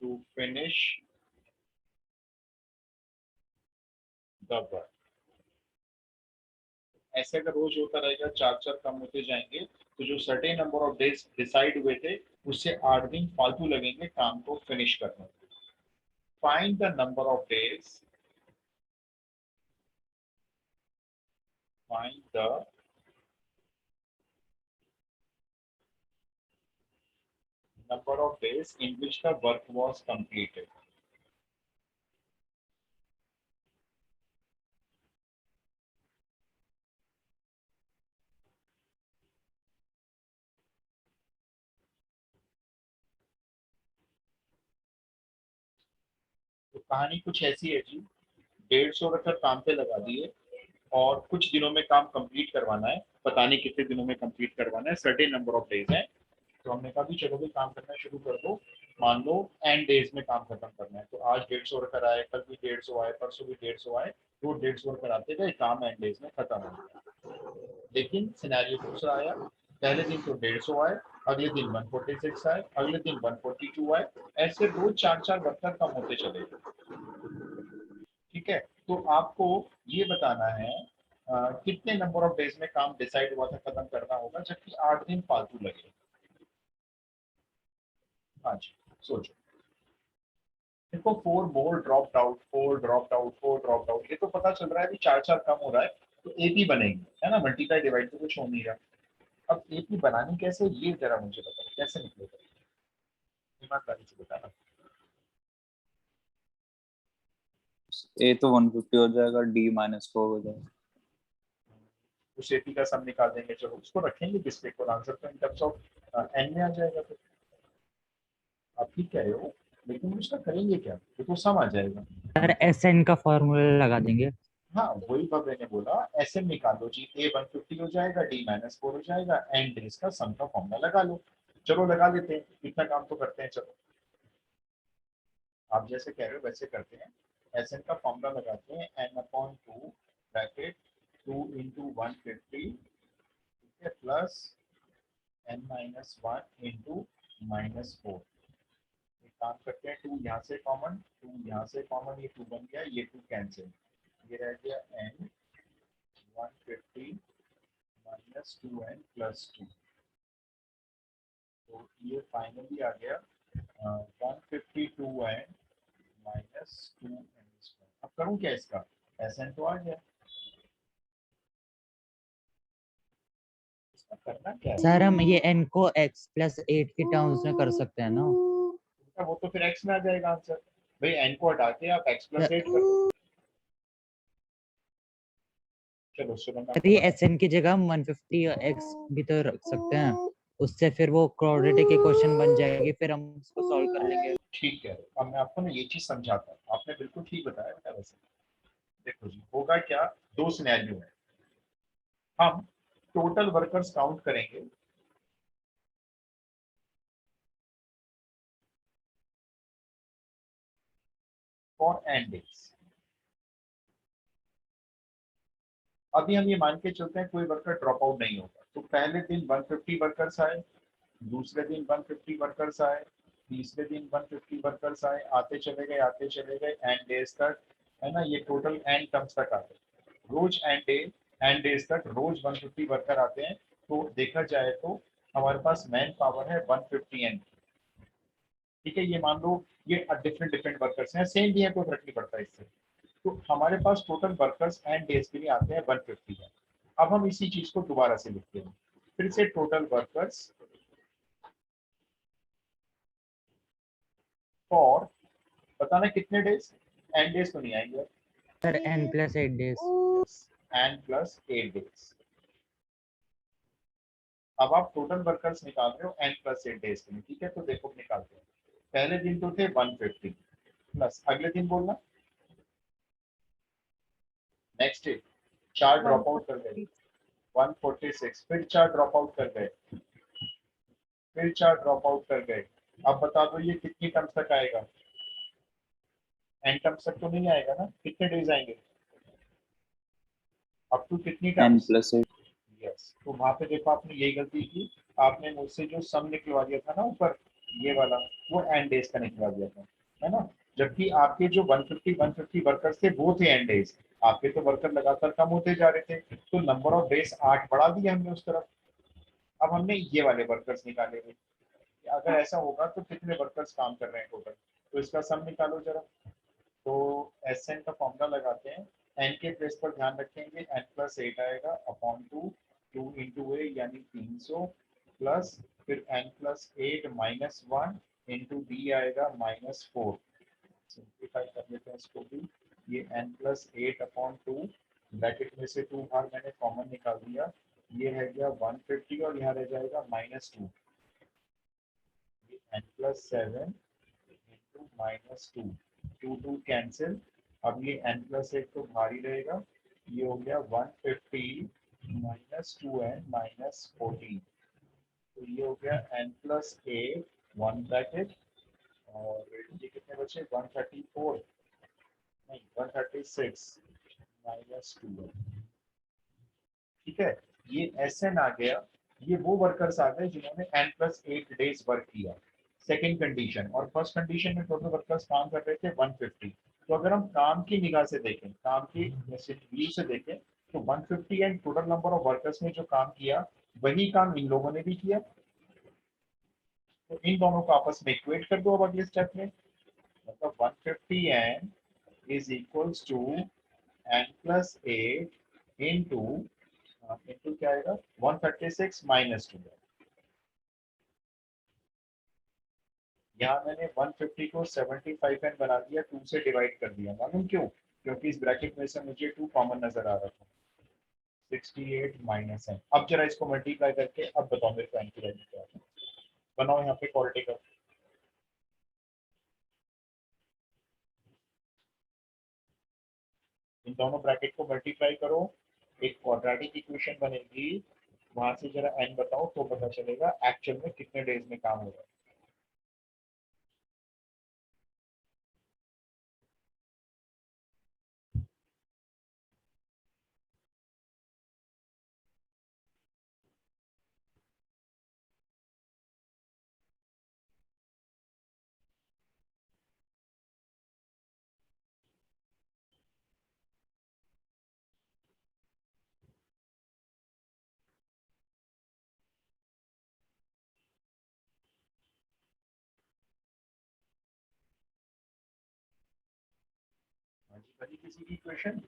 to finish the work। ऐसे अगर रोज होता रहेगा, 4-4 कम होते जाएंगे, तो जो certain number of days decide हुए थे उससे 8 दिन फालतू लगेंगे काम को फिनिश करने में। Find the number of days, find the number of days in which the work was completed। तो कहानी कुछ ऐसी है जी, 150 वर्कर काम पे लगा दिए और कुछ दिनों में काम कंप्लीट करवाना है, पता नहीं कितने दिनों में कंप्लीट करवाना है, सर्टेन नंबर ऑफ डेज है। तो हमने कहा भी चलो भी काम करना शुरू कर दो, मान लो एंड डेज में काम खत्म करना है। तो आज 150 वर्कर आए, कल भी 150 आए, परसों भी 150 आए, तो 150 वर्कर आते गए, काम एंड डेज में खत्म हो गया। लेकिन सिनेरियो दूसरा आया, पहले दिन तो 150 आए, अगले दिन 146 आए, अगले दिन 142 आए, ऐसे रोज 4-4 वर्कर कम होते चले गए। ठीक है, तो आपको ये बताना है कितने नंबर ऑफ डेज में काम डिसाइड हुआ था खत्म करना होगा, जबकि 8 दिन फालतू लगे। हाँ जी, सोचो। देखो 4 more dropped out, 4 dropped out, 4 dropped out, ये तो पता चल रहा है कि 4 कम हो रहा है, तो एपी बनेगी, है ना, मल्टीप्लाई डिवाइड तो कुछ हो नहीं रहा। अब एपी बनानी कैसे, ये जरा मुझे बताओ कैसे निकलेगा, ईमानदारी से बताना। ए तो 150 हो जाएगा, डी -4 हो जाएगा। उस एपी का सम निकाल देंगे, चलो उसको रखेंगे किसके को, आंसर तो इन टर्म्स ऑफ एन में आ जाएगा। फिर आप ठीक कह रहे हो, लेकिन उसका करेंगे क्या, ये तो सम आ जाएगा। सर SN का फॉर्मूला लगा देंगे। हाँ वही भव्य ने बोला, एस एम निकाल लो जी, ए 150 हो जाएगा, डी -4 हो जाएगा, एंड इसका सम का फॉर्मूला लगा लो। चलो लगा लेते हैं, इतना काम तो करते हैं। चलो आप जैसे कह रहे हो वैसे करते हैं। एस एन का फॉर्मूला लगाते हैं, n/2 ब्रैकेट 2 × 150, ठीक है, प्लस n-1 × -4। एक काम करते हैं, 2 यहाँ से कॉमन, 2 यहाँ से कॉमन, ये 2 बन गया, ये 2 कैंसिल, ये रह गया n 150 - 2n + 2। तो ये फाइनली आ गया 152n - 2n²। अब करूँ क्या इसका, Sn तो आ गया, इसका करना क्या है। सर हम ये n को x + 8 के टर्म्स में कर सकते हैं ना। वो तो फिर x में आ जाएगा आंसर, भाई n को हटा के आप x + 8 कर दो। चलो सुनो मैं सर आपको ये बताता SN की जगह हम 150x भी तो रख सकते हैं, उससे फिर वो क्वाड्रेटिक इक्वेशन बन जाएगी, फिर हम उसको सॉल्व कर लेंगे। हूं। ठीक है, अब मैं आपको ना ये चीज समझाता हूँ, आपने बिल्कुल ठीक बताया बेटा। वैसे देखो जी, होगा क्या, 2 सिनेरियो है, हम टोटल वर्कर्स काउंट करेंगे, फॉर n days। अभी हम ये मान के चलते हैं कोई वर्कर ड्रॉप आउट नहीं होगा, तो पहले दिन 150 वर्कर्स आए, दूसरे दिन 150 वर्कर्स आए, तीसरे दिन 150 वर्कर्स आए, आते चले गए, आते चले गए, एंड डेज तक, है ना, ये टोटल एंड टर्म्स तक आते हैं। रोज एंड डेज तक रोज 150 वर्कर आते हैं। तो देखा जाए तो हमारे पास मैन पावर है 150 एंड, ठीक है, ये मान लो ये डिफरेंट डिफरेंट वर्कर्स हैं, सेम भी है, कोई फर्क नहीं पड़ता इससे। तो हमारे पास टोटल वर्कर्स एंड डेज के लिए आते हैं 150 है। अब हम इसी चीज को दोबारा से लिखते हैं, फिर से टोटल वर्कर्स फॉर, बताना कितने डेज, एंड डेज तो नहीं आएंगे, sir n + 8 days. And plus 8 days. अब आप टोटल वर्कर्स निकाल रहे हो एन प्लस 8 डेज के लिए, ठीक है, तो देखो निकालते हैं। पहले दिन तो थे 150 प्लस, अगले दिन बोलना नेक्स्ट डे 4 ड्रॉप आउट कर गए 146, फिर 4 ड्रॉप आउट कर गए, फिर 4 ड्रॉप आउट कर गए। अब बता दो ये कितनी टर्म्स तक आएगा, एन टर्म्स तक तो नहीं आएगा ना, कितने डेज आएंगे, अप टू कितनी n टर्म्स। + 8। यस, तो वहां पे देखो आपने यही गलती की, आपने मुझसे जो सम निकलवा दिया था ना ऊपर ये वाला, वो एंड डेज का निकलवा दिया था, है ना, जबकि आपके जो 150 वर्कर्स थे वो थे एंड डेज, आपके तो वर्कर लगातार कम होते जा रहे थे, तो नंबर ऑफ डेज 8 बढ़ा दिया हमने उस तरफ। अब हमने ये वाले वर्कर्स निकाले हुए, अगर ऐसा होगा तो कितने वर्कर्स काम कर रहे हैं टोटल, तो इसका सम निकालो जरा। तो एस एन का फॉर्मूला लगाते हैं, एन के प्लेस पर ध्यान रखेंगे, एन प्लस 8 आएगा अपॉन 2, 2 इंटू ए यानी 300, प्लस फिर एन प्लस 8 -1 इंटू डी आएगा -4। सिंप्लीफाई कर लेते हैं इसको भी, ये एन प्लस 8 अपॉन 2, ब्रैकेट में से 2 बाहर मैंने कॉमन निकाल दिया, ये रह गया 150 और यहाँ रह जाएगा -2, एन प्लस 7 इंटू -2, 2 कैंसिल, अब ये n प्लस 8 तो भारी रहेगा, ये हो गया 150 - 2n - 14, तो ये हो गया n प्लस 8 1 ब्रैकेट, और ये कितने बचे 134 नहीं 136 -2, ठीक है, ये SN आ गया। ये वो वर्कर्स आ गए जिन्होंने n प्लस 8 डेज वर्क किया, सेकेंड कंडीशन। और फर्स्ट कंडीशन में टोटल वर्कर्स काम कर रहे थे 150। तो अगर हम काम की निगाह से देखें, काम की व्यू से देखें, तो 150 and total number of workers ने जो काम किया वही काम इन लोगों ने भी किया, तो इन दोनों को आपस में इक्वेट कर दो अब अगले स्टेप में। मतलब 150n is equals to n plus 8 into क्या आएगा 136 minus 2। यहाँ मैंने 150 को 75n बना दिया, 2 से डिवाइड कर दिया। मालूम क्यों? क्योंकि इस ब्रैकेट में से मुझे 2 कॉमन नजर आ रहा था। 68 माइनस n। अब जरा इसको मल्टीप्लाई करके अब बताओ मेरे को n की वैल्यू क्या है। बनाओ यहाँ पे क्वालिटी का। इन दोनों ब्रैकेट को मल्टीप्लाई करो, एक क्वाड्रेटिक इक्वेशन बनेगी। वहां से जरा n बताओ तो पता चलेगा एक्चुअल में कितने डेज में काम हो रहा है। हाँ जी, बनी किसी की इक्वेशन?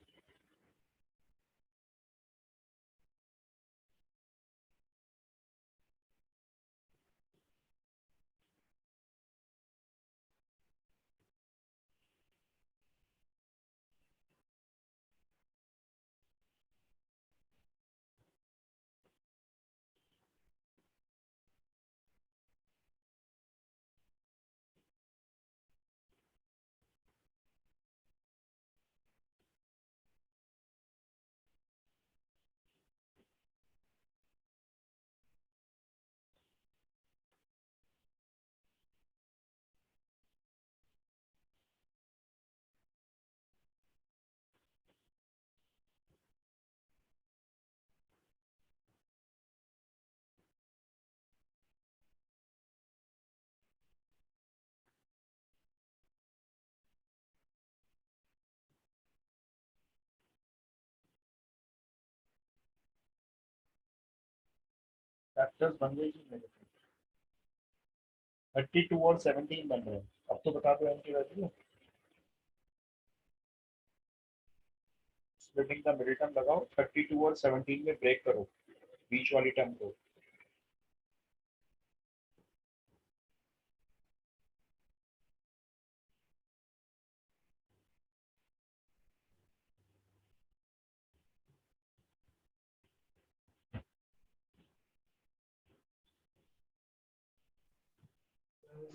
फैक्टर्स बन गए जी मेरे को। 32 और 17 बन रहे हैं। अब तो बता दो n की value. Splitting the middle term लगाओ, 32 और 17 में ब्रेक करो बीच वाली टर्म को।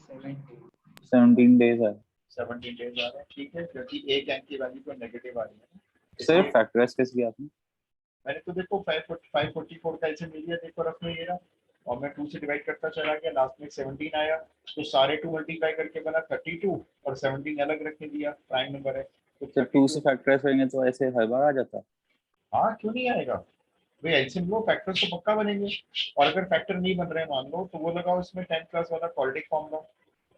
सेवेंटी 17 डेज है 17 डेज आ रहे हैं, ठीक है, क्योंकि एक n की वैल्यू तो नेगेटिव आ रही है ना, सर। इसलिए फैक्टराइज कैसे किया आपने? मैंने तो देखो 544 का ऐसे मिल गया, देखो रफ में ये रहा, और मैं 2 से डिवाइड करता चला गया, लास्ट में 17 आया, तो सारे 2 मल्टीप्लाई करके बना 32 और 17 अलग रख के दिया, प्राइम नंबर है तो सर 2 से 32। फैक्टराइज करेंगे तो ऐसे हर बार आ जाता है? हाँ क्यों नहीं आएगा भाई, एलसीएम लो, फैक्टर्स तो पक्का बनेंगे। और अगर फैक्टर नहीं बन रहे हैं मान लो, तो वो लगाओ इसमें 10 क्लास वाला क्वाड्रेटिक फॉर्मूला,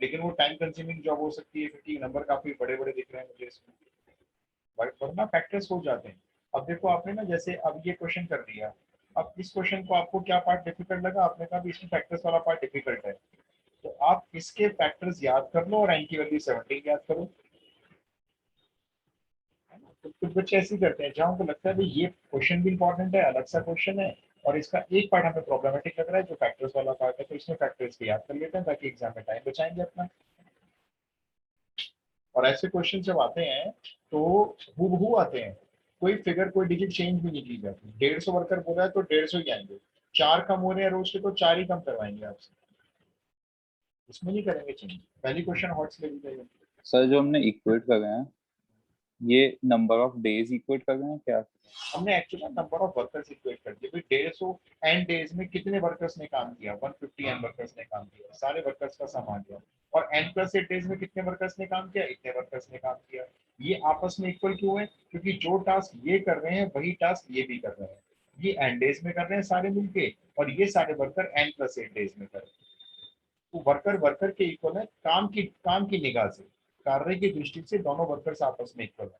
लेकिन वो टाइम कंज्यूमिंग जॉब हो सकती है क्योंकि नंबर काफी बड़े बड़े दिख रहे हैं मुझे इसमें, वरना फैक्टर्स हो जाते हैं। अब देखो आपने ना जैसे अब ये क्वेश्चन कर दिया, अब इस क्वेश्चन को आपको क्या पार्ट डिफिकल्ट लगा, आपने कहा भी इसमें फैक्टर्स वाला पार्ट डिफिकल्ट है, तो आप इसके फैक्टर्स याद कर लो और एन की वैल्यू 17 याद करो, है ना? तो कुछ बच्चे ऐसे ही करते हैं जहाँ उनको लगता है भाई ये क्वेश्चन भी इंपॉर्टेंट है, अलग सा क्वेश्चन है, और इसका एक पार्ट हमें प्रॉब्लमेटिक लग रहा है जो फैक्टर्स वाला पार्ट है, तो इसमें फैक्टर्स को याद कर लेते हैं ताकि एग्जाम में टाइम बचाएंगे अपना। और ऐसे क्वेश्चन जब आते हैं तो हूबहू आते हैं, कोई फिगर कोई डिजिट चेंज भी नहीं की जाती। 150 वर्कर बोला है तो 150 ही आएंगे, 4 कम हो रहे हैं रोज के तो 4 ही कम करवाएंगे आपसे, इसमें नहीं करेंगे चेंज। पहली क्वेश्चन हॉट से ले लीजिए। सर जो हमने इक्वेट कर रहे हैं ये नंबर ऑफ डेज इक्वेट कर रहे हैं क्या? हमने actually number of workers equate कर दिए, 150 एन डेज में कितने वर्कर्स ने काम किया, 150 एन वर्कर्स ने काम किया, सारे वर्कर्स का सम आ गया, और एन प्लस 8 डेज में कितने वर्कर्स ने काम किया, इतने वर्कर्स ने काम किया। ये आपस में इक्वल क्यों है? क्योंकि जो टास्क ये कर रहे हैं वही टास्क ये भी कर रहे हैं, ये एन डेज में कर रहे हैं सारे मिलके, और ये सारे वर्कर एन प्लस 8 डेज में कर रहे हैं। तो वर्कर वर्कर के इक्वल है, काम की निगाह से, कार्य की दृष्टि से दोनों वर्कर्स आपस में इक्वल है।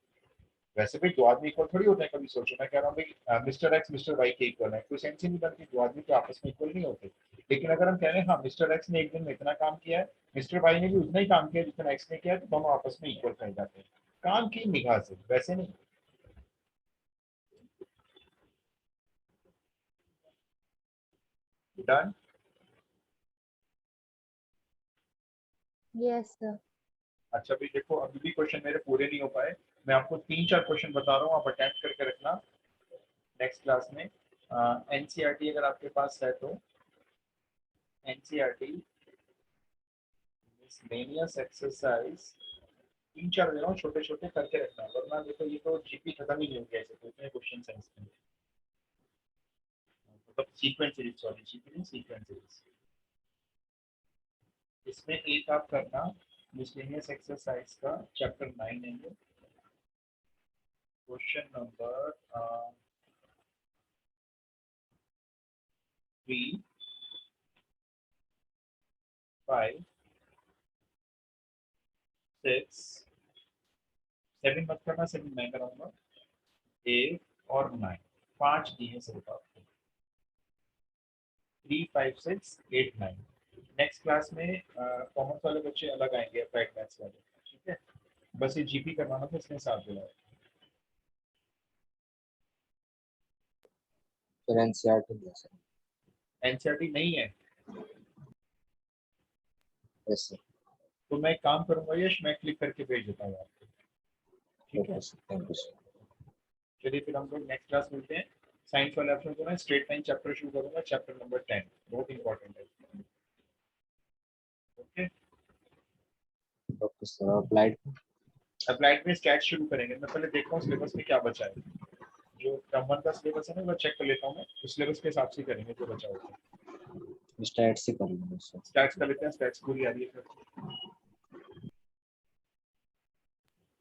वैसे भी दो आदमी इक्वल थोड़ी होते हैं, कभी सोचो, मैं कह रहा हूँ भाई मिस्टर एक्स मिस्टर वाई के इक्वल है, कोई सेंस ही नहीं बनती, दो आदमी तो आपस में इक्वल नहीं होते। लेकिन अगर हम कह रहे हैं हाँ मिस्टर एक्स ने एक दिन में इतना काम किया है, मिस्टर भाई ने भी उतना ही काम किया जितना एक्स ने किया, तो दोनों आपस में इक्वल कर जाते हैं काम की निगाह से, वैसे नहीं। डन। Yes, sir. अच्छा भी देखो, अभी भी क्वेश्चन मेरे पूरे नहीं हो पाए, मैं आपको 3-4 क्वेश्चन बता रहा हूँ, आप अटेम्प्ट करके रखना नेक्स्ट क्लास में। एनसीईआरटी अगर आपके पास है तो एनसीईआरटी मिसलेनियस एक्सरसाइज 3-4 दे रहा हूँ, छोटे छोटे करके रखना, वरना देखो ये तो जीपी खत्म ही नहीं हो गया ऐसे, तो इतने क्वेश्चन है इसमें, मतलब सीक्वेंस सीरीज, सॉरी जीपी नहीं, सीक्वेंस सीरीज। इसमें एक आप करना मिसलेनियस एक्सरसाइज का चैप्टर 9 है ये, क्वेश्चन नंबर 3, 5, 6, 7 मत करना, 7 मैं कराऊंगा, 8 और 9, 5 दिए हैं सिर्फ आपको, 3, 5, 6, 8, 9। नेक्स्ट क्लास में कॉमर्स वाले बच्चे अलग आएंगे, अप्लाइड मैथ्स वाले, ठीक है। बस ये जीपी करवाना था, इसने साथ दिलाया। फिर एनसीईआरटी नहीं है सर। एनसीईआरटी नहीं है यस सर। तो मैं एक काम करूंगा यश, मैं क्लिक करके भेज देता हूँ आपको, ठीक है। Okay sir, thank you sir. चलिए फिर हम लोग नेक्स्ट क्लास मिलते हैं। साइंस वाले ऑप्शन को मैं स्ट्रेट लाइन चैप्टर शुरू करूंगा, चैप्टर नंबर 10, बहुत इंपॉर्टेंट है। Okay, okay sir. Applied applied में स्टैट्स शुरू करेंगे। मैं पहले देखता हूँ सिलेबस में क्या बचा है, जो टर्म 1 का सिलेबस है ना वो चेक कर लेता हूँ मैं, उस सिलेबस के हिसाब से करेंगे जो बचा होगा। स्टैट से कर लेंगे सर। स्टैट्स कर लेते हैं, स्टैट्स पूरी आ रही है फिर।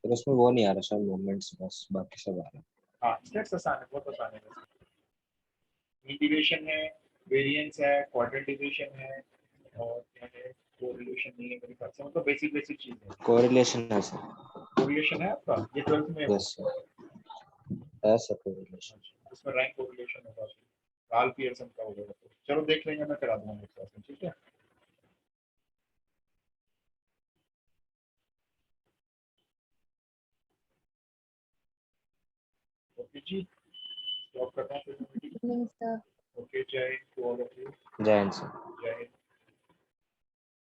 फिर उसमें वो नहीं आ रहा सर, मूवमेंट्स बस, बाकी सब आ रहा है। हाँ स्टैट्स आसान है, बहुत आसान है। इंटीग्रेशन है, वेरिएंस है, क्वाड्रेंट डिवीजन है, और क्या है, कोरिलेशन नहीं है मेरे ख्याल से, मतलब बेसिक बेसिक चीज है। कोरिलेशन है सर। कोरिलेशन है आपका, ये 12th में हो। यस सर, है सर कोरिलेशन। इसमें रैंक कोरिलेशन होगा, कार्ल पियर्सन का होगा, तो चलो देख लेंगे, मैं करा दूंगा नेक्स्ट क्लास में, ठीक है। ओके जी, स्टॉप करना है फिर meeting. Evening, sir. Okay, Jai Hind to all of you. Jai Hind sir. जय हिंद।